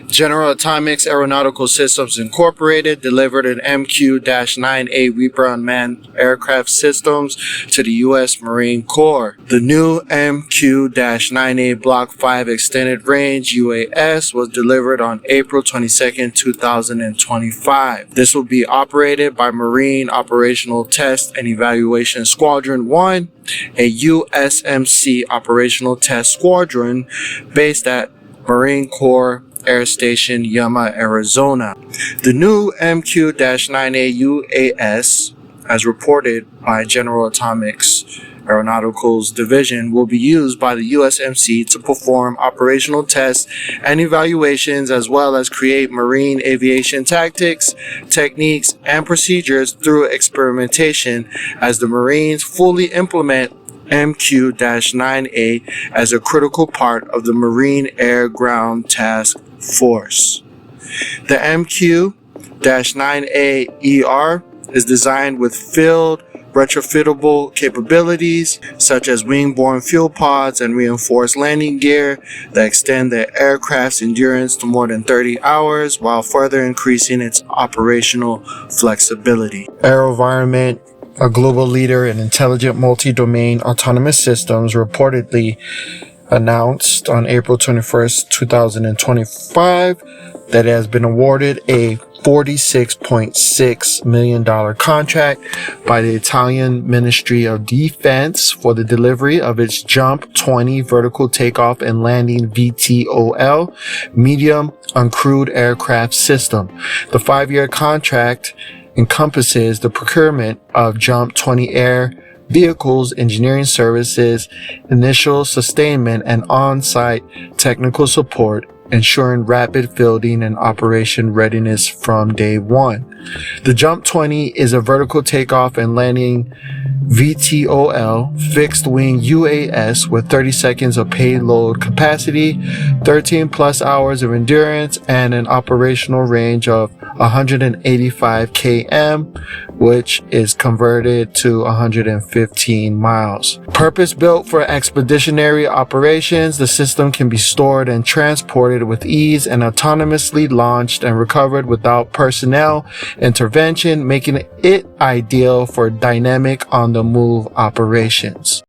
General Atomics Aeronautical Systems Incorporated delivered an MQ-9A Reaper unmanned aircraft systems to the U.S. Marine Corps. The new MQ-9A Block 5 Extended Range UAS was delivered on April 22, 2025. This will be operated by Marine Operational Test and Evaluation Squadron 1, a USMC Operational Test Squadron based at Marine Corps Air Station Yuma, Arizona. The new MQ-9A UAS, as reported by General Atomics Aeronauticals Division, will be used by the USMC to perform operational tests and evaluations, as well as create marine aviation tactics, techniques, and procedures through experimentation as the Marines fully implement MQ-9A as a critical part of the Marine Air Ground Task Force. The MQ-9A-ER is designed with field retrofittable capabilities such as wing-borne fuel pods and reinforced landing gear that extend the aircraft's endurance to more than 30 hours while further increasing its operational flexibility. AeroVironment, a global leader in intelligent multi-domain autonomous systems, reportedly announced on April 21st, 2025 that it has been awarded a $46.6 million contract by the Italian Ministry of Defense for the delivery of its Jump 20 vertical takeoff and landing VTOL medium uncrewed aircraft system. The 5-year contract encompasses the procurement of Jump 20 air vehicles, engineering services, initial sustainment, and on-site technical support, ensuring rapid fielding and operation readiness from day one. The Jump 20 is a vertical takeoff and landing VTOL fixed-wing UAS with 30 seconds of payload capacity, 13 plus hours of endurance, and an operational range of 185 km, which is converted to 115 miles. Purpose-built for expeditionary operations, the system can be stored and transported with ease and autonomously launched and recovered without personnel intervention, making it ideal for dynamic on-the-move operations.